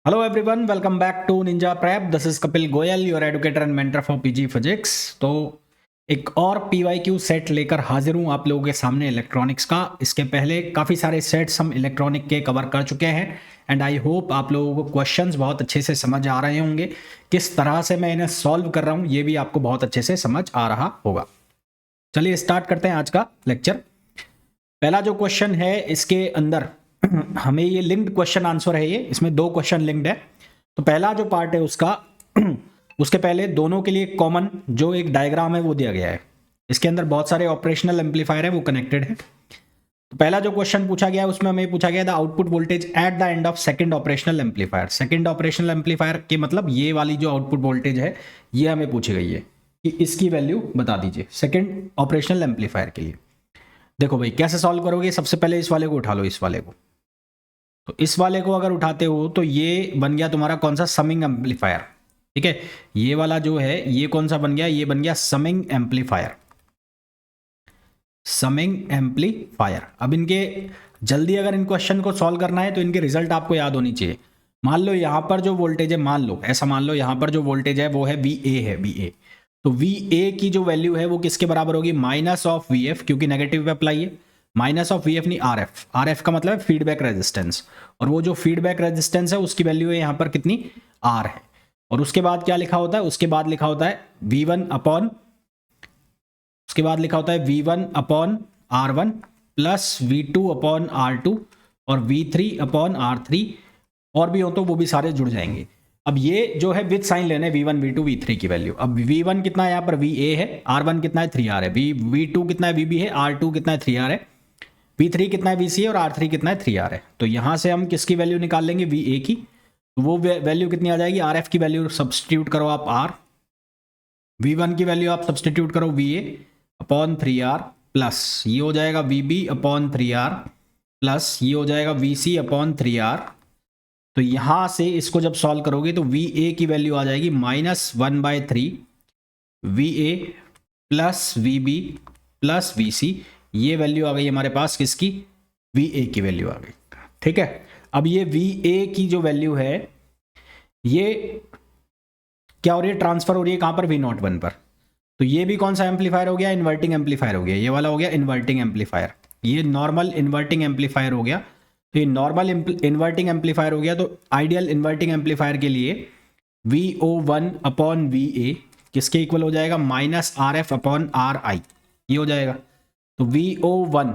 Hello everyone, welcome back to Ninja Prep. This is Kapil Goyal, your educator and mentor for PG Physics. तो एक और PYQ set लेकर हाजिर हूँ आप लोगों के सामने इलेक्ट्रॉनिक्स का। इसके पहले काफ़ी सारे सेट्स हम इलेक्ट्रॉनिक के कवर कर चुके हैं एंड आई होप आप लोगों को क्वेश्चंस बहुत अच्छे से समझ आ रहे होंगे। किस तरह से मैं इन्हें सॉल्व कर रहा हूँ ये भी आपको बहुत अच्छे से समझ आ रहा होगा। चलिए स्टार्ट करते हैं आज का लेक्चर। पहला जो क्वेश्चन है इसके अंदर हमें ये लिंक्ड क्वेश्चन आंसर है, ये इसमें दो क्वेश्चन लिंक्ड है। तो पहला जो पार्ट है उसका उसके पहले दोनों के लिए कॉमन जो एक डायग्राम है वो दिया गया है। इसके अंदर बहुत सारे ऑपरेशनल एम्पलीफायर है वो कनेक्टेड है। तो पहला जो क्वेश्चन पूछा गया है उसमें हमें पूछा गया the output voltage at the end of second operational amplifier. Second operational amplifier के मतलब ये वाली जो आउटपुट वोल्टेज है ये हमें पूछी गई है कि इसकी वैल्यू बता दीजिए सेकंड ऑपरेशनल एम्पलीफायर के लिए। देखो भाई कैसे सॉल्व करोगे, सबसे पहले इस वाले को उठा लो, इस वाले को। तो इस वाले को अगर उठाते हो तो ये बन गया तुम्हारा कौन सा, समिंग एम्पलीफायर। ठीक है, ये वाला जो है ये कौन सा बन गया, ये बन गया समिंग एम्पलीफायर। Summing amplifier. अब इनके जल्दी अगर इन क्वेश्चन को सॉल्व करना है तो इनके रिजल्ट आपको याद होनी चाहिए। मान लो यहां पर जो वोल्टेज है, मान लो ऐसा मान लो यहां पर जो वोल्टेज है वो है VA है, VA। तो VA की जो वैल्यू है वो किसके बराबर होगी, माइनस ऑफ VF, क्योंकि नेगेटिव पे अप्लाई है। माइनस ऑफ VF नहीं RF, RF का मतलब है फीडबैक रेजिस्टेंस, और वो जो फीडबैक रेजिस्टेंस है उसकी वैल्यू है यहाँ पर कितनी, R है। और उसके बाद क्या लिखा होता है, उसके बाद लिखा होता है V1 अपॉन, उसके बाद लिखा होता है V1 upon R1 plus V2 upon R2 और V3 अपॉन R3, और भी हो तो वो भी सारे जुड़ जाएंगे। अब ये जो है विद साइन लेने V1 V2 V3 की वैल्यू। अब V1 कितना है यहाँ पर, VA है, R1 कितना है 3R है, V2 कितना है VB है, R2 कितना है 3R है, V3 कितना है VC है और R3 कितना है 3R है। तो यहां से हम किसकी वैल्यू निकाल लेंगे, VA की। तो वो वैल्यू कितनी आ जाएगी, RF की वैल्यू सब्सटीट्यूट करो आप R, V1 की वैल्यू आप सब्सटीट्यूट करो VA अपॉन 3R, प्लस ये हो जाएगा VB अपॉन 3R, प्लस ये हो जाएगा VC अपॉन 3R। तो यहां से इसको जब सॉल्व करोगे तो VA की वैल्यू आ जाएगी -1/3 VA plus VB plus VC। ये वैल्यू आ गई हमारे पास किसकी, VA की वैल्यू आ गई। ठीक है, अब ये VA की जो वैल्यू है ये क्या हो रही है, ट्रांसफर हो रही है कहां पर, V01 पर। तो ये भी कौन सा एम्पलीफायर हो गया, इन्वर्टिंग एम्पलीफायर हो गया। ये वाला हो गया इन्वर्टिंग एम्पलीफायर, ये नॉर्मल इन्वर्टिंग एम्पलीफायर हो गया। तो ये नॉर्मल इन्वर्टिंग एम्पलीफायर हो गया। तो आइडियल इन्वर्टिंग एम्पलीफायर के लिए VO1 अपॉन VA किसके इक्वल हो जाएगा, -RF अपॉन RI, ये हो जाएगा। तो VO1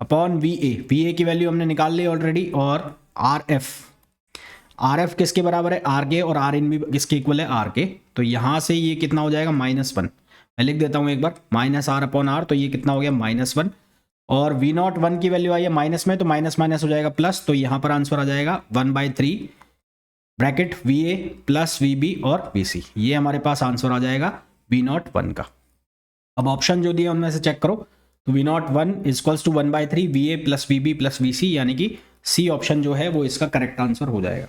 अपॉन VA की वैल्यू हमने निकाल ली ऑलरेडी, और RF किसके बराबर है, RK, और RIN भी किसके इक्वल है, RK। तो यहां से ये कितना हो जाएगा, -1। मैं लिख देता हूं एक बार, -R अपॉन R, तो ये कितना हो गया -1। और V01 की वैल्यू आई है माइनस में, तो माइनस माइनस हो जाएगा प्लस, तो यहां पर आंसर आ जाएगा 1/3 ब्रैकेट VA प्लस VB और VC। ये हमारे पास आंसर आ जाएगा V01 का। अब ऑप्शन जो दिए उनमें से चेक करो, तो V01 equals to 1/3 VA plus VB plus VC, यानी कि C ऑप्शन जो है वो इसका करेक्ट आंसर हो जाएगा।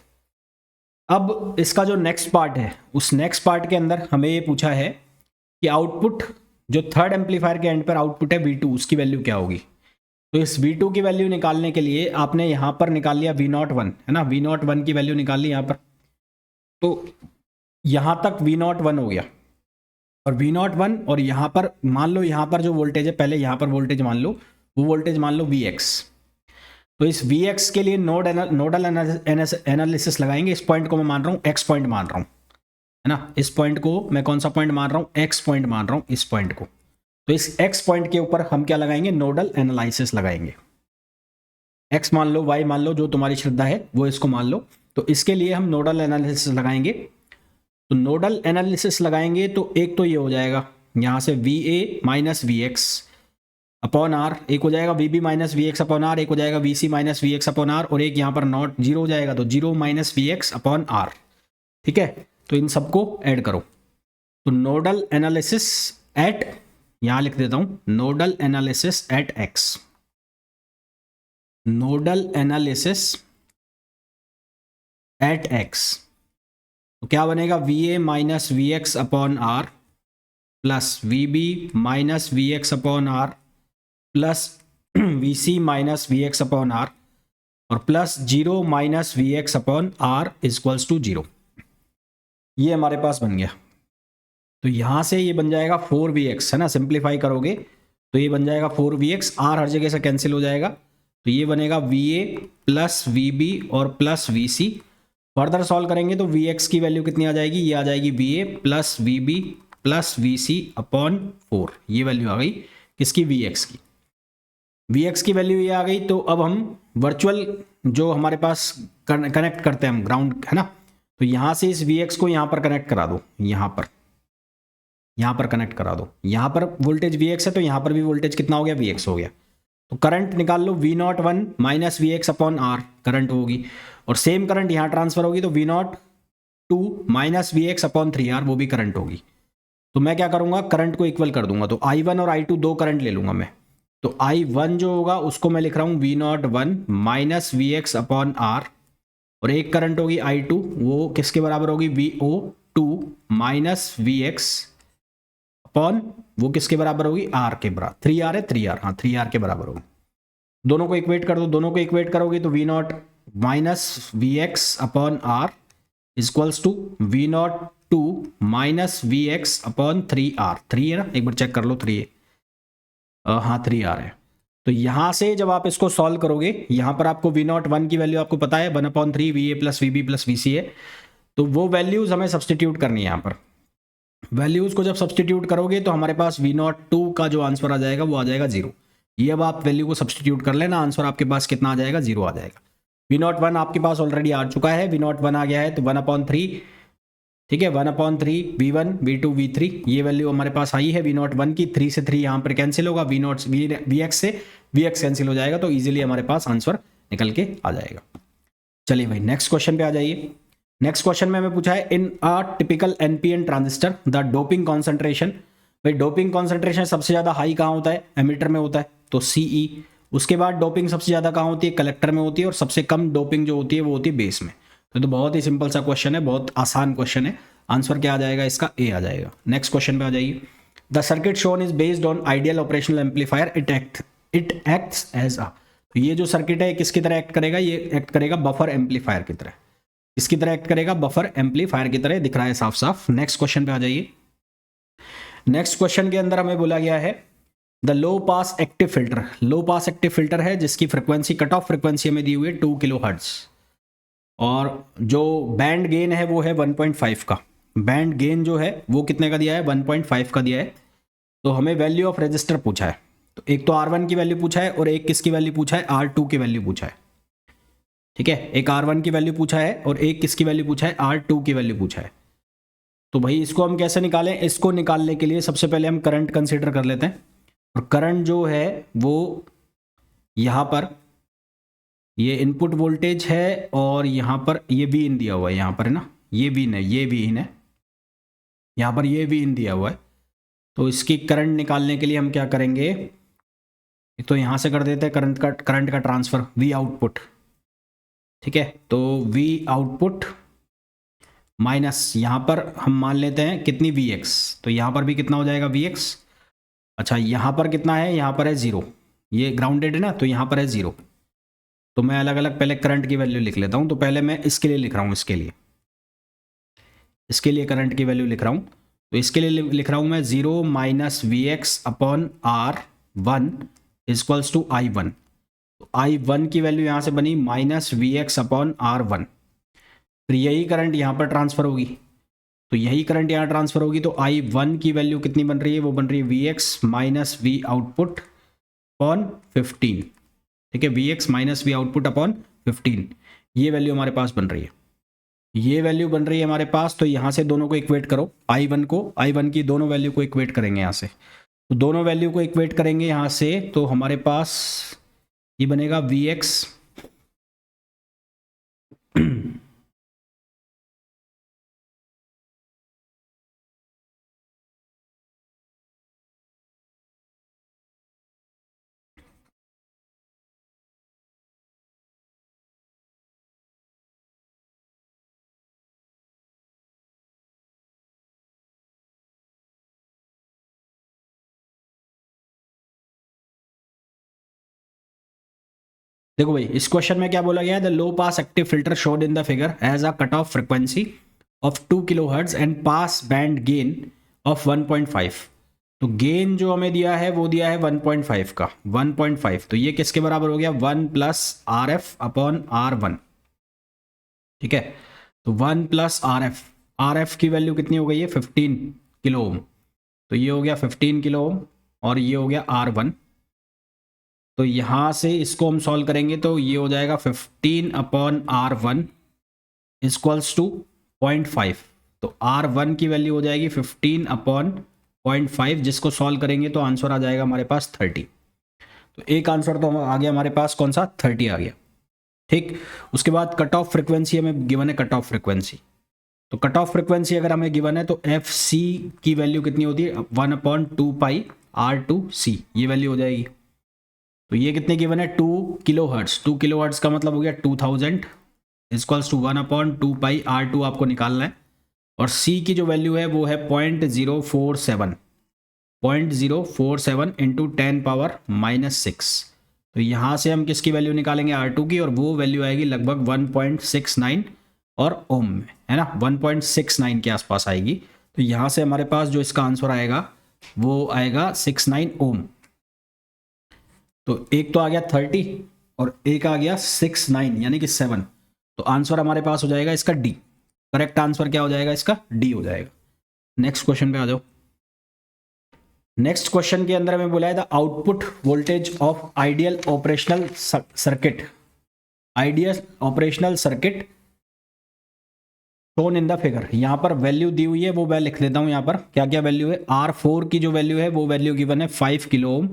अब इसका जो नेक्स्ट पार्ट है, उस नेक्स्ट पार्ट के अंदर हमें ये पूछा है कि आउटपुट जो थर्ड एम्पलीफायर के एंड पर आउटपुट है V2, उसकी वैल्यू क्या होगी। तो इस V2 की वैल्यू निकालने के लिए आपने यहां पर निकाल लिया V01, है ना, V01 की वैल्यू निकाल ली यहां पर। तो यहां तक V01 हो गया, और V01, और यहां पर मान लो यहां पर जो वोल्टेज है, पहले यहां पर वोल्टेज मान लो, वो वोल्टेज मान लो Vx। तो इस Vx के लिए नोडल एनालिसिस लगाएंगे। इस पॉइंट को मैं मान रहा हूं X पॉइंट मान रहा हूं, है ना, इस पॉइंट को मैं कौन सा पॉइंट मान रहा हूं, X पॉइंट मान रहा हूं, इस पॉइंट को। तो इस X पॉइंट के ऊपर हम क्या लगाएंगे, नोडल एनालिसिस लगाएंगे। X मान लो, Y मान लो, जो तुम्हारी श्रद्धा है वो इसको मान लो। तो इसके लिए हम नोडल एनालिसिस लगाएंगे। तो नोडल एनालिसिस लगाएंगे तो एक तो ये हो जाएगा यहां से VA minus VX upon R, एक हो जाएगा VB minus VX upon R, एक हो जाएगा VC minus VX upon R, और एक यहां पर नॉट जीरो हो जाएगा, तो 0 माइनस VX अपॉन R। ठीक है, तो इन सबको ऐड करो। तो नोडल एनालिसिस एट, यहां लिख देता हूं, nodal analysis at X, nodal analysis at X। तो क्या बनेगा, VA minus VX upon R plus VB minus VX upon R plus VC minus VX upon R, और plus 0 minus V X upon are equals to 0। ये हमारे पास बन गया। तो यहां से ये बन जाएगा 4vx, है ना, सिंप्लीफाई करोगे तो ये बन जाएगा 4vx, आर हर जगह से कैंसिल हो जाएगा, तो ये बनेगा va प्लस vb और प्लस vc। फर्दर सॉल्व करेंगे तो vx की वैल्यू कितनी आ जाएगी, ये आ जाएगी va plus vb plus vc upon 4। ये वैल्यू आ गई किसकी, vx की। vx की वैल्यू ये आ गई। तो अब हम वर्चुअल जो हमारे पास कनेक्ट करते हैं हम ग्राउंड, है ना, तो यहां से इस vx को यहां पर कनेक्ट करा दो, यहां पर कनेक्ट करा दो। यहां पर वोल्टेज vx है तो यहां पर भी वोल्टेज कितना हो गया, vx हो गया। तो करंट निकाल लो, V not 1 minus V X upon R current होगी, और सेम करंट यहां ट्रांसफर होगी तो V not 2 minus V X upon 3 R वो भी करंट होगी। तो मैं क्या करूंगा, करंट को इक्वल कर दूंगा, तो i1 और i2 दो करंट ले लूंगा मैं। तो i1 जो होगा उसको मैं लिख रहा हूं V not 1 minus V X upon R, और एक करंट होगी i2 वो किसके बराबर होगी, VO2 minus V X upon वो किसके बराबर होगी, आर के बराबर, 3r है 3r, हाँ 3r के बराबर होगी। दोनों को इक्वेट कर दो, दोनों को इक्वेट करोगे तो V naught minus V X upon are equals to V not 2 minus V X upon 3r, 3 है ना, एक बार चेक कर लो, 3 है, हाँ 3r है। तो यहां से जब आप इसको सॉल्व करोगे, यहां पर आपको वी नॉट 1 की वैल्यू आपको पता है 1/3 V A plus V B plus V C है, तो वो वैल्यूज हमें सब्सटीट्यूट करनी है। यहाँ पर वैल्यूज को जब सब्सटीट्यूट करोगे तो हमारे पास वी नॉट 2 का जो आंसर आ जाएगा वो आ जाएगा 0। ये अब आप वैल्यू को सब्सटीट्यूट कर लेना, आंसर आपके पास कितना आ जाएगा, 0 आ जाएगा। वी नॉट 1 आपके पास ऑलरेडी आ चुका है, वी नॉट 1 आ गया है तो 1/3, ठीक है, 1/3 v1 v2 v3, ये वैल्यू हमारे पास आई है वी नॉट 1 की। 3 से 3 यहाँ पर कैंसिल होगा, वी एक्स से वी एक्स कैंसिल हो जाएगा, तो ईजिली हमारे पास आंसर निकल के आ जाएगा। चलिए भाई नेक्स्ट क्वेश्चन पे आ जाइए। नेक्स्ट क्वेश्चन में हमें पूछा है in a typical NPN transistor the doping concentration. भाई डोपिंग कॉन्सेंट्रेशन सबसे ज्यादा हाई कहाँ होता है, एमिटर में होता है, तो सीई। उसके बाद डोपिंग सबसे ज्यादा कहाँ होती है, कलेक्टर में होती है, और सबसे कम डोपिंग जो होती है वो होती है बेस में। तो बहुत ही सिंपल सा क्वेश्चन है, बहुत आसान क्वेश्चन है। आंसर क्या आ जाएगा इसका, ए आ जाएगा। नेक्स्ट क्वेश्चन पे आ जाइए। The circuit shown is based on ideal operational amplifier, it acts as a. तो ये जो सर्किट है किसकी तरह एक्ट करेगा, ये एक्ट करेगा बफर एम्पलीफायर की तरह। इसकी तरह एक्ट करेगा, बफर एम्पलीफायर की तरह, दिख रहा है साफ साफ। नेक्स्ट क्वेश्चन पे आ जाइए। नेक्स्ट क्वेश्चन के अंदर हमें बोला गया है the low pass active filter. Low pass active filter है जिसकी फ्रीक्वेंसी, कट ऑफ फ्रीक्वेंसी हमें दी हुई है 2 किलो हर्ट्ज, और जो बैंड गेन है वो है 1.5 का। बैंड गेन जो है वो कितने का दिया है, 1.5 का दिया है। तो हमें वैल्यू ऑफ रेजिस्टर पूछा है, तो एक तो R1 की वैल्यू पूछा है और एक किसकी वैल्यू पूछा है, R2 की वैल्यू पूछा है। ठीक है, एक R1 की वैल्यू पूछा है और एक किसकी वैल्यू पूछा है, R2 की वैल्यू पूछा है। तो भाई इसको हम कैसे निकालें, इसको निकालने के लिए सबसे पहले हम करंट कंसीडर कर लेते हैं। और करंट जो है वो यहाँ पर ये इनपुट वोल्टेज है, और यहाँ पर ये वी इन दिया हुआ है, यहाँ पर है ना, ये वी इन है, ये वी इन है, यहाँ पर ये वी इन दिया हुआ है। तो इसकी करंट निकालने के लिए हम क्या करेंगे, एक तो यहाँ से कर देते हैं करंट का ट्रांसफर, वी आउटपुट। ठीक है, तो वी आउटपुट माइनस यहाँ पर हम मान लेते हैं कितनी वी एक्स, तो यहाँ पर भी कितना हो जाएगा वी एक्स। अच्छा यहाँ पर कितना है, यहाँ पर है 0, ये ग्राउंडेड है ना, तो यहाँ पर है 0। तो मैं अलग अलग पहले करंट की वैल्यू लिख लेता हूँ। तो पहले मैं इसके लिए लिख रहा हूँ, इसके लिए करंट की वैल्यू लिख रहा हूँ। तो इसके लिए लिख रहा हूँ मैं 0 minus V X upon R1 equals to I1। तो I1 की वैल्यू यहाँ से बनी minus V X upon R1। फिर यही करंट यहाँ पर ट्रांसफर होगी, तो यही करंट यहाँ ट्रांसफर होगी, तो I1 की वैल्यू कितनी बन रही है, वो बन रही है V X minus V output upon 15। ठीक है, V X minus V output upon 15, ये वैल्यू हमारे पास बन रही है, ये वैल्यू बन रही है हमारे पास। तो यहाँ से दोनों को इक्वेट करो, I1 की दोनों वैल्यू को इक्वेट करेंगे यहाँ से। तो दोनों वैल्यू को इक्वेट करेंगे यहाँ से, तो हमारे पास ये बनेगा वी एक्स देखो भाई, इस क्वेश्चन में क्या बोला गया है, the low pass active filter showed in the figure has a cut off frequency of 2 kilohertz and pass band gain of 1.5। तो गेन जो हमें दिया है वो दिया है 1.5 का, 1.5, तो ये किसके बराबर हो गया, 1 plus R F upon R1। ठीक है, तो 1 प्लस आर एफ की वैल्यू कितनी हो गई है, 15 किलो ओम। तो ये हो गया 15 किलो ओम और ये हो गया R1। तो यहाँ से इसको हम सॉल्व करेंगे तो ये हो जाएगा 15 अपॉन R1 इक्वल्स टू 0.5। तो R1 की वैल्यू हो जाएगी 15 अपॉन 0.5, जिसको सॉल्व करेंगे तो आंसर आ जाएगा हमारे पास 30। तो एक आंसर तो आ गया हमारे पास, कौन सा, 30 आ गया। ठीक, उसके बाद कट ऑफ फ्रिक्वेंसी हमें गिवन है, कट ऑफ फ्रिक्वेंसी। तो कट ऑफ फ्रिक्वेंसी अगर हमें गिवन है तो एफ सी की वैल्यू कितनी होती है, 1/2πr2c, ये वैल्यू हो जाएगी। तो ये कितने गिवन है, 2 किलो हर्ट्स। 2 किलो हर्ट्स का मतलब हो गया 2000 इक्वल्स टू 1/2πr2 आपको निकालना है। और c की जो वैल्यू है वो है 0.047, 0.047 इंटू 10⁻⁻6। तो यहाँ से हम किसकी वैल्यू निकालेंगे, R2 की, और वो वैल्यू आएगी लगभग 1.69 और ओम में, है ना, 1.69 के आसपास आएगी। तो यहाँ से हमारे पास जो इसका आंसर आएगा वो आएगा 69 ओम। तो एक तो आ गया 30 और एक आ गया 69 यानी कि 7। तो आंसर हमारे पास हो जाएगा इसका डी। करेक्ट आंसर क्या हो जाएगा इसका, डी हो जाएगा। नेक्स्ट क्वेश्चन पे आ जाओ। नेक्स्ट क्वेश्चन के अंदर हमें बोला है the output voltage of ideal operational circuit, ideal operational circuit shown in the figure. यहां पर वैल्यू दी हुई है, वो मैं लिख देता हूं। यहां पर क्या क्या वैल्यू है, R4 की जो वैल्यू है वो वैल्यू गिवन है 5 किलो ओम।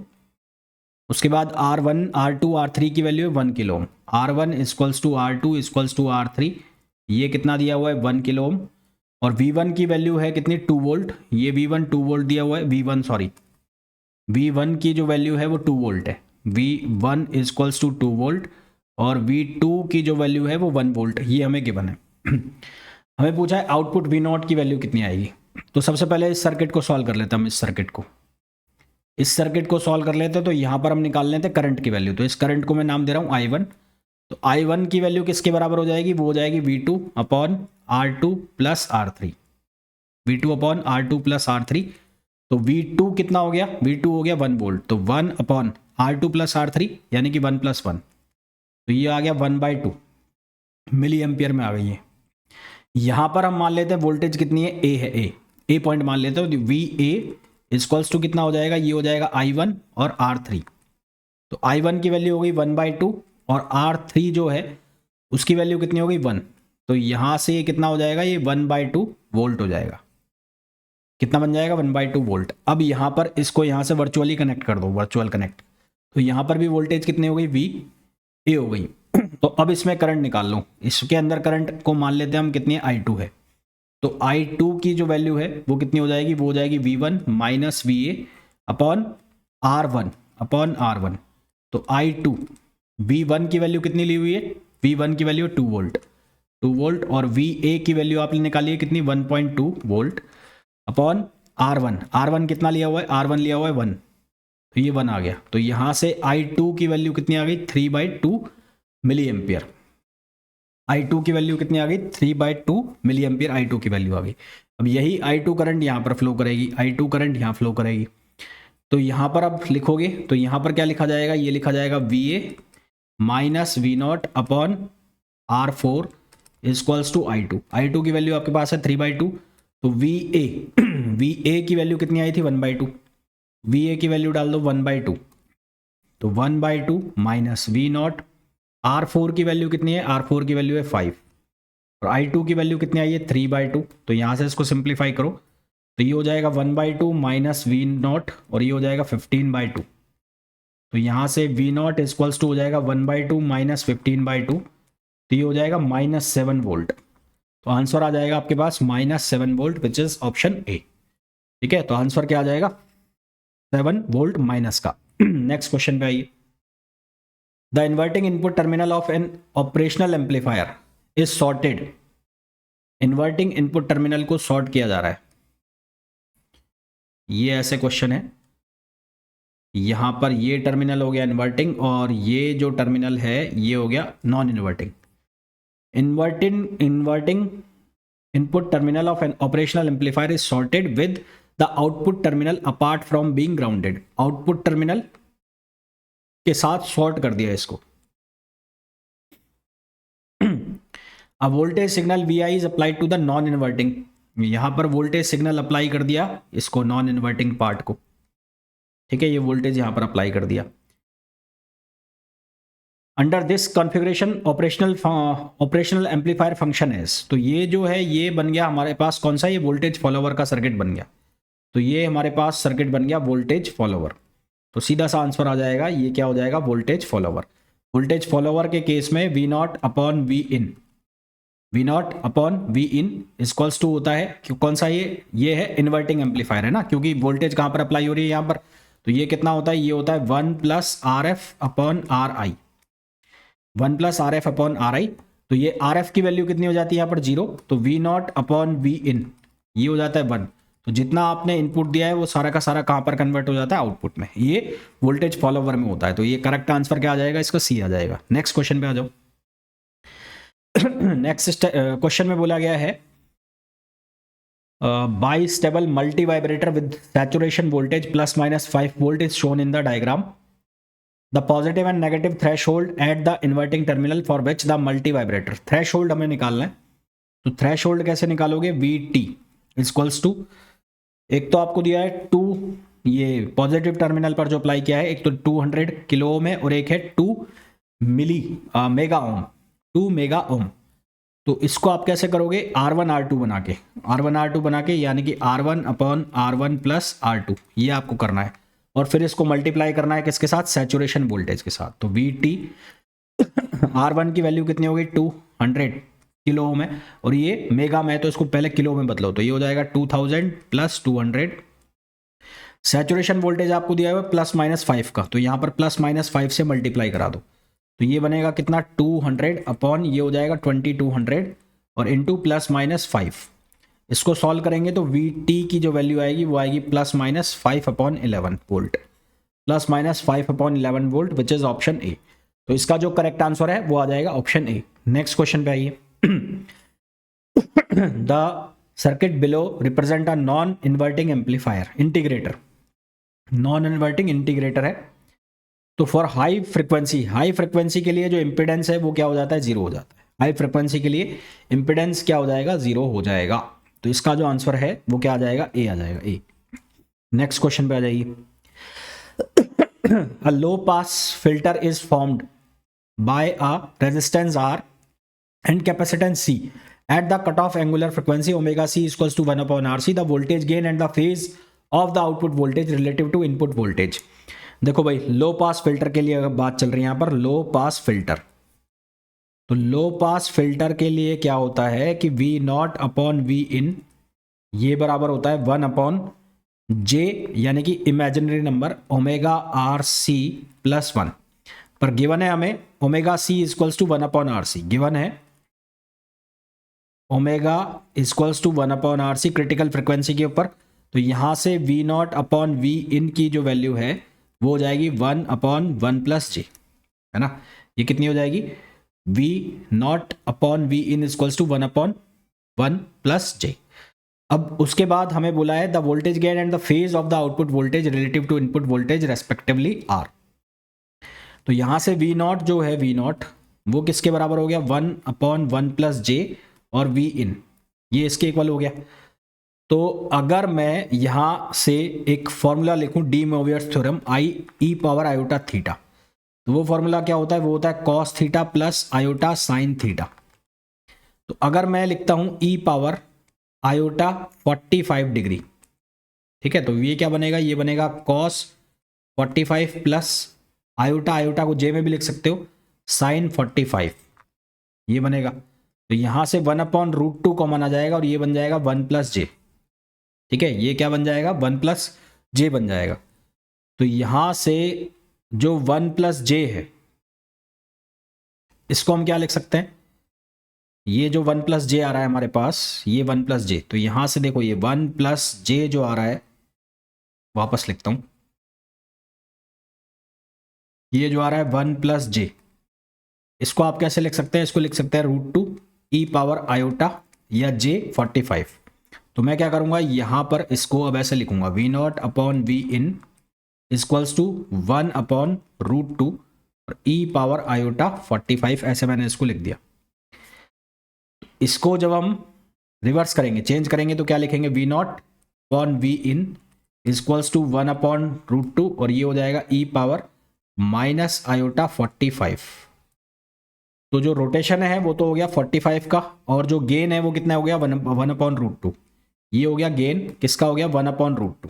उसके बाद R1 R2 R3 की वैल्यू है 1 kilo ohm. R1 equals to R2 equals to R3, ये कितना दिया हुआ है, 1 किलो ओम। और V1 की वैल्यू है कितनी, 2 वोल्ट। ये V1 2 वोल्ट दिया हुआ है, V1 की जो वैल्यू है वो 2 वोल्ट है। V1 इक्वल्स टू 2 वोल्ट और V2 की जो वैल्यू है वो 1 वोल्ट, ये हमें गिवन है। हमें पूछा है आउटपुट V0 की वैल्यू कितनी आएगी। तो सबसे पहले इस सर्किट को सॉल्व कर लेते हैं हम। इस सर्किट को सॉल्व कर लेते हैं तो यहाँ पर हम निकाल लेते हैं करंट की वैल्यू। तो इस करंट को मैं नाम दे रहा हूँ I1। तो I1 की वैल्यू किसके बराबर हो जाएगी, वो हो जाएगी V2 upon R2 plus R3, V2 upon R2 plus R3। तो V2 कितना हो गया, V2 हो गया 1 वोल्ट। तो 1 अपॉन R2 प्लस R3 यानी कि 1 प्लस 1, तो ये आ गया 1/2 मिली एम्पियर में आ गई है। यहाँ पर हम मान लेते हैं वोल्टेज कितनी है, A है, A पॉइंट मान लेते हैं। VA इक्वल्स टू कितना हो जाएगा, ये हो जाएगा I1 और R3। तो I1 की वैल्यू हो गई 1/2 और R3 जो है उसकी वैल्यू कितनी हो गई, 1। तो यहाँ से ये कितना हो जाएगा, ये 1/2 वोल्ट हो जाएगा। कितना बन जाएगा, 1/2 वोल्ट। अब यहाँ पर इसको यहाँ से वर्चुअली कनेक्ट कर दो, वर्चुअल कनेक्ट। तो यहाँ पर भी वोल्टेज कितनी हो गई, VA हो गई। तो अब इसमें करंट निकाल लो। इसके अंदर करंट को मान लेते हैं हम कितनी है, I2 है। तो I2 की जो वैल्यू है वो कितनी हो जाएगी, वो हो जाएगी V1 minus VA upon R1। तो I2 V1 की वैल्यू कितनी ली हुई है, V1 की वैल्यू 2 वोल्ट और VA की वैल्यू आपने निकाली है कितनी, 1.2 वोल्ट अपॉन R1 कितना लिया हुआ है, R1 लिया हुआ है 1। तो ये 1 आ गया। तो यहाँ से I2 की वैल्यू कितनी आ गई, 3/2 मिली एम्पियर। I2 की वैल्यू कितनी आ गई, 3/2 मिली एम्पियर I2 की वैल्यू आ गई। अब यही I2 करंट यहाँ पर फ्लो करेगी, I2 करंट यहाँ फ्लो करेगी। तो यहाँ पर अब लिखोगे तो यहाँ पर क्या लिखा जाएगा, ये लिखा जाएगा VA minus V0 upon R4 equals to I2 की वैल्यू आपके पास है 3/2। तो VA की वैल्यू कितनी आई थी, 1/2। VA की वैल्यू डाल दो 1/2। तो 1/2 माइनस V0, R4 की वैल्यू कितनी है, R4 की वैल्यू है 5 और I2 की वैल्यू कितनी आई है, 3/2। तो यहाँ से इसको सिंप्लीफाई करो तो ये हो जाएगा 1/2 माइनस V0 और ये हो जाएगा 15/2। तो यहाँ से V0 इक्वल्स टू हो जाएगा 1/2 माइनस 15/2, तो ये हो जाएगा -7 वोल्ट। तो आंसर आ जाएगा आपके पास -7 volt which is option A. ठीक है, तो आंसर क्या आ जाएगा, 7 वोल्ट माइनस का। नेक्स्ट क्वेश्चन पे आइए। The inverting input terminal of an operational amplifier is sorted. Inverting input terminal को सॉर्ट किया जा रहा है, ये ऐसे क्वेश्चन है। यहाँ पर ये टर्मिनल हो गया इन्वर्टिंग और ये जो टर्मिनल है ये हो गया non inverting. Inverting input terminal of an operational amplifier is shorted with the output terminal apart from being grounded. Output terminal के साथ सॉर्ट कर दिया इसको। A voltage signal V I is applied to the non inverting. यहां पर voltage signal apply कर दिया इसको नॉन इन्वर्टिंग पार्ट को, ठीक है, ये वोल्टेज यहां पर अप्लाई कर दिया। Under this configuration operational amplifier function is, तो ये जो है ये बन गया हमारे पास कौन सा, ये वोल्टेज फॉलोवर का सर्किट बन गया। तो ये हमारे पास सर्किट बन गया वोल्टेज फॉलोवर। तो सीधा सा आंसर आ जाएगा, ये क्या हो जाएगा, वोल्टेज फॉलोवर। वोल्टेज फॉलोवर के केस में V not upon V in, V not upon V in equals to होता है कौन सा, ये है इन्वर्टिंग एम्पलीफायर है ना, क्योंकि वोल्टेज कहाँ पर अप्लाई हो रही है यहाँ पर। तो ये कितना होता है, ये होता है 1 plus R F upon are I, 1 plus R F upon are आई। तो ये आर एफ की वैल्यू कितनी हो जाती है यहाँ पर 0, तो V not upon V in ये हो जाता है 1। तो जितना आपने इनपुट दिया है वो सारा का सारा कहाँ पर कन्वर्ट हो जाता है, आउटपुट में। ये वोल्टेज फॉलोवर में होता है। तो ये करेक्ट आंसर क्या आ जाएगा, इसका सी आ जाएगा। नेक्स्ट क्वेश्चन पे आ जाओ। नेक्स्ट क्वेश्चन में बोला गया है by stable multi vibrator with saturation voltage plus minus 5 volt is shown in the diagram. The positive and negative threshold at the inverting terminal for which the multi vibrator, threshold हमें निकालना है। तो threshold कैसे निकालोगे, we T equals to, एक तो आपको दिया है 2, ये पॉजिटिव टर्मिनल पर जो अप्लाई किया है, एक तो 200 किलो ओम है और एक है 2 मेगा ओम, 2 मेगा ओम। तो इसको आप कैसे करोगे, R1 R2 बना के, R1 R2 बना के, यानी कि R1 upon R1 plus R2, ये आपको करना है। और फिर इसको मल्टीप्लाई करना है किसके साथ, सैचुरेशन वोल्टेज के साथ। तो वी टी R1 की वैल्यू कितनी होगी, 200 किलो ओम है, और ये मेगा में है तो इसको पहले किलो में बदलो, तो ये हो जाएगा 2000 प्लस 200। सैचुरेशन वोल्टेज आपको दिया हुआ है प्लस माइनस 5 का, तो यहाँ पर प्लस माइनस 5 से मल्टीप्लाई करा दो, तो ये बनेगा कितना 200 अपॉन ये हो जाएगा 2200 और इंटू प्लस माइनस 5। इसको सॉल्व करेंगे तो वी टी की जो वैल्यू आएगी वो आएगी plus minus 5 upon 11 volt, plus minus 5 upon 11 volt which is option A. तो इसका जो करेक्ट आंसर है वो आ जाएगा ऑप्शन ए। नेक्स्ट क्वेश्चन पे आइए। The circuit below represent a non inverting amplifier integrator, non inverting integrator है। तो फॉर हाई फ्रिक्वेंसी के लिए जो इम्पिडेंस है वो क्या हो जाता है, 0 हो जाता है। हाई फ्रिक्वेंसी के लिए इम्पिडेंस क्या हो जाएगा, 0 हो जाएगा। तो इसका जो आंसर है वो क्या आ जाएगा, ए आ जाएगा, ए। नेक्स्ट क्वेश्चन पे आ जाइए। A low pass filter is formed by a resistance R and capacitance C at the cutoff angular frequency omega c equals to 1 upon rc, the voltage gain and the phase of the output voltage relative to input voltage। देखो भाई, लो pass filter के लिए अगर बात चल रही है यहाँ पर, लो पास फिल्टर, तो लो पास फिल्टर के लिए क्या होता है कि V not upon V in ये बराबर होता है 1 अपॉन जे, यानी कि imaginary number omega R C plus 1। पर गिवन है हमें omega C equals to 1 upon R C, given है omega equals to 1 upon R C critical frequency के ऊपर। तो यहाँ से V not upon V in की जो वैल्यू है वो हो जाएगी 1 अपॉन 1 प्लस जे, है ना। ये कितनी हो जाएगी, V not upon V in equals to 1 upon 1 plus J. अब उसके बाद हमें बोला है the voltage gain and the phase of the output voltage relative to input voltage respectively are. तो यहाँ से वी नॉट जो है, वी नॉट वो किसके बराबर हो गया, 1 अपॉन 1 प्लस जे और वी इन ये इसके इक्वल हो गया। तो अगर मैं यहां से एक फॉर्मूला लिखूं डी मोवियर्स थ्योरम आई ई पावर आयोटा थीटा, तो वो फॉर्मूला क्या होता है, वो होता है cos theta plus iota sine theta. तो अगर मैं लिखता हूं ई पावर आयोटा 45 डिग्री, ठीक है, तो ये क्या बनेगा, ये बनेगा कॉस 45 प्लस आयोटा, आयोटा को जे में भी लिख सकते हो, साइन 45 ये बनेगा। तो यहां से 1 अपॉन रूट 2 कॉमन आ जाएगा और ये बन जाएगा 1 प्लस जे, ठीक है, ये क्या बन जाएगा, 1 प्लस जे बन जाएगा। तो यहां से जो 1 प्लस जे है इसको हम क्या लिख सकते हैं, ये जो 1 प्लस जे आ रहा है हमारे पास, ये 1 प्लस जे, तो यहां से देखो ये 1 प्लस जे जो आ रहा है, वापस लिखता हूं, ये जो आ रहा है 1 प्लस जे, इसको आप कैसे लिख सकते हैं, इसको लिख सकते हैं √2 ई पावर आयोटा या जे 45। तो मैं क्या करूंगा, यहां पर इसको अब ऐसे लिखूंगा V0 upon V in equals to 1 upon √2 और ई पावर आयोटा 45, ऐसे मैंने इसको लिख दिया। इसको जब हम रिवर्स करेंगे, चेंज करेंगे, तो क्या लिखेंगे, V0 upon V in equals to 1 upon √2 और ये हो जाएगा ई पावर माइनस आयोटा 45। तो जो रोटेशन है वो तो हो गया 45 का, और जो गेन है वो कितना हो गया, 1 अपॉन √2। ये हो गया गेन, किसका हो गया, 1 अपॉन √2,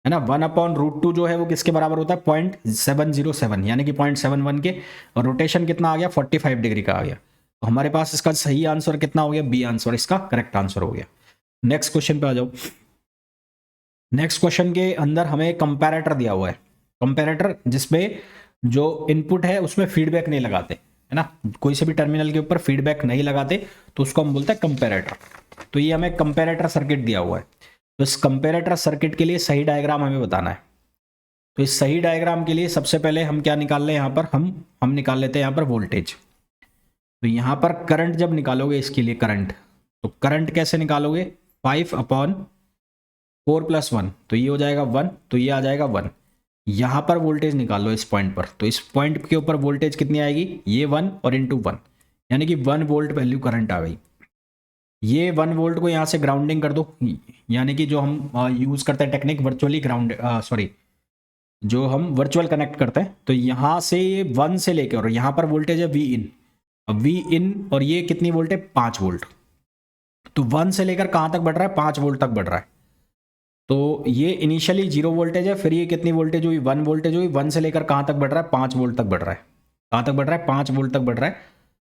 है ना। 1 अपॉन √2 जो है वो किसके बराबर होता है, 0.707, यानी कि 0.71 के, और रोटेशन कितना आ गया, 45 डिग्री का आ गया। तो हमारे पास इसका सही आंसर कितना हो गया, बी आंसर इसका करेक्ट आंसर हो गया। नेक्स्ट क्वेश्चन पे आ जाओ। नेक्स्ट क्वेश्चन के अंदर हमें कंपैरेटर दिया हुआ है, कंपैरेटर जिसमें जो इनपुट है उसमें फीडबैक नहीं लगाते, है ना, कोई से भी टर्मिनल के ऊपर फीडबैक नहीं लगाते, तो उसको हम बोलते हैं कंपैरेटर। तो ये हमें कंपैरेटर सर्किट दिया हुआ है, तो इस कंपैरेटर सर्किट के लिए सही डायग्राम हमें बताना है। तो इस सही डायग्राम के लिए सबसे पहले हम क्या निकाल लें, यहाँ पर हम निकाल लेते हैं यहाँ पर वोल्टेज। तो यहाँ पर करंट जब निकालोगे, इसके लिए करंट, तो करंट कैसे निकालोगे, 5 अपॉन 4 प्लस 1, तो ये हो जाएगा 1, तो ये आ जाएगा 1। यहाँ पर वोल्टेज निकाल लो इस पॉइंट पर, तो इस पॉइंट के ऊपर वोल्टेज कितनी आएगी, ये 1 और इंटू 1, यानी कि 1 वोल्ट वैल्यू करंट आ गई। ये 1 वोल्ट को यहाँ से ग्राउंडिंग कर दो, यानी कि जो हम यूज़ करते हैं टेक्निक वर्चुअली ग्राउंड, सॉरी जो हम वर्चुअल कनेक्ट करते हैं, तो यहाँ से ये 1 से लेकर, और यहाँ पर वोल्टेज है वी इन, अब वी इन और ये कितनी वोल्ट है, 5 वोल्ट। तो 1 से लेकर कहाँ तक बढ़ रहा है, 5 वोल्ट तक बढ़ रहा है। तो ये इनिशियली 0 वोल्टेज है, फिर ये कितनी वोल्टेज हुई, 1 वोल्टेज हुई, 1 से लेकर कहाँ तक बढ़ रहा है, 5 वोल्ट तक बढ़ रहा है। कहाँ तक बढ़ रहा है, 5 वोल्ट तक बढ़ रहा है।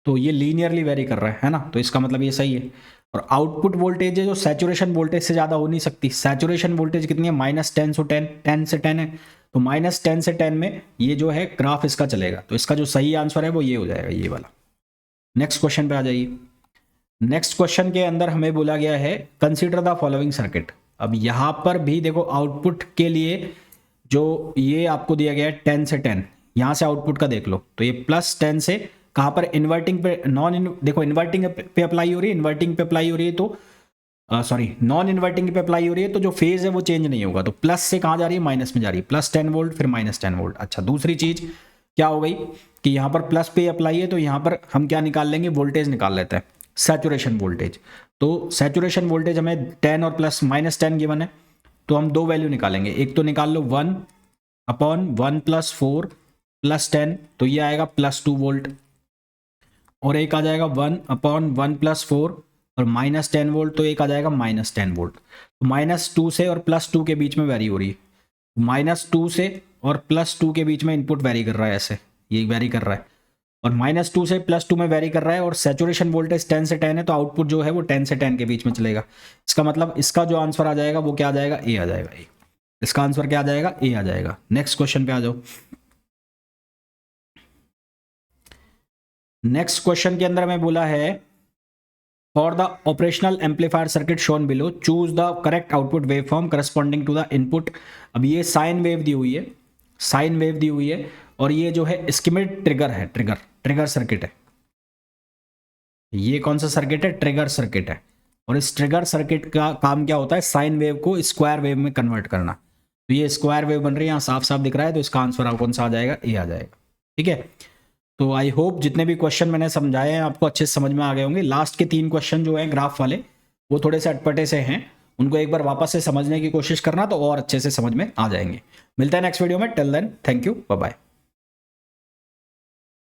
तो ये लीनियरली वेरी कर रहा है ना, तो इसका मतलब ये सही है। और आउटपुट वोल्टेज है जो सैचुरेशन वोल्टेज से ज़्यादा हो नहीं सकती, सैचुरेशन वोल्टेज कितनी है, -10 से 10 से 10 है, तो -10 से 10 में ये जो है ग्राफ इसका चलेगा। तो इसका जो सही आंसर है वो ये हो जाएगा, ये वाला। नेक्स्ट क्वेश्चन पे आ जाइए। नेक्स्ट क्वेश्चन के अंदर हमें बोला गया है कंसीडर द फॉलोइंग सर्किट। अब यहाँ पर भी देखो आउटपुट के लिए जो ये आपको दिया गया है 10 से 10, यहाँ से आउटपुट का देख लो, तो ये +10 से कहाँ पर, इन्वर्टिंग पे, देखो इन्वर्टिंग पे अप्लाई हो रही है, इन्वर्टिंग पे अप्लाई हो रही है, तो सॉरी नॉन इन्वर्टिंग पे अप्लाई हो रही है, तो जो फेज है वो चेंज नहीं होगा। तो प्लस से कहाँ जा रही है, माइनस में जा रही है, +10 वोल्ट फिर -10 वोल्ट। अच्छा, दूसरी चीज क्या हो गई कि यहाँ पर प्लस पे अप्लाई है, तो यहाँ पर हम क्या निकाल लेंगे, वोल्टेज निकाल लेते हैं, सैचुरेशन वोल्टेज। तो सैचुरेशन वोल्टेज हमें 10 और प्लस -10 गिवन है, तो हम दो वैल्यू निकालेंगे। एक तो निकाल लो 1 अपॉन 1 + 4 + 10, तो ये आएगा +2 वोल्ट, और एक आ जाएगा 1 अपॉन 1 + 4 और -10 वोल्ट, तो एक आ जाएगा -10 वोल्ट। तो -2 से और +2 के बीच में वेरी हो रही है, -2 से और +2 के बीच में इनपुट वेरी कर रहा है, ऐसे ये वेरी कर रहा है, और -2 से +2 में वेरी कर रहा है, और सैचुरेशन वोल्टेज 10 से 10 है, तो आउटपुट जो है वो 10 से 10 के बीच में चलेगा। इसका मतलब इसका जो आंसर आ जाएगा वो क्या आ जाएगा, ए आ जाएगा, ए। इसका आंसर क्या आ जाएगा, ए आ जाएगा। नेक्स्ट क्वेश्चन पे आ जाओ। नेक्स्ट क्वेश्चन के अंदर मैं बोला है for the operational amplifier circuit shown below choose the correct output wave form corresponding to the input. अब ये साइन वेव दी हुई है, साइन वेव दी हुई है, और ये जो है स्कीमेट ट्रिगर है, ट्रिगर सर्किट है। ये कौन सा सर्किट है, ट्रिगर सर्किट है। और इस ट्रिगर सर्किट का काम क्या होता है, साइन वेव को स्क्वायर वेव में कन्वर्ट करना। तो ये स्क्वायर वेव बन रही है, यहाँ साफ साफ दिख रहा है, तो इसका आंसर कौन सा आ जाएगा, ए आ जाएगा। ठीक है, तो आई होप जितने भी क्वेश्चन मैंने समझाए हैं आपको अच्छे से समझ में आ गए होंगे। लास्ट के 3 क्वेश्चन जो हैं ग्राफ वाले, वो थोड़े से अटपटे से हैं, उनको एक बार वापस से समझने की कोशिश करना, तो और अच्छे से समझ में आ जाएंगे। मिलता है नेक्स्ट वीडियो में, till then thank you, bye bye.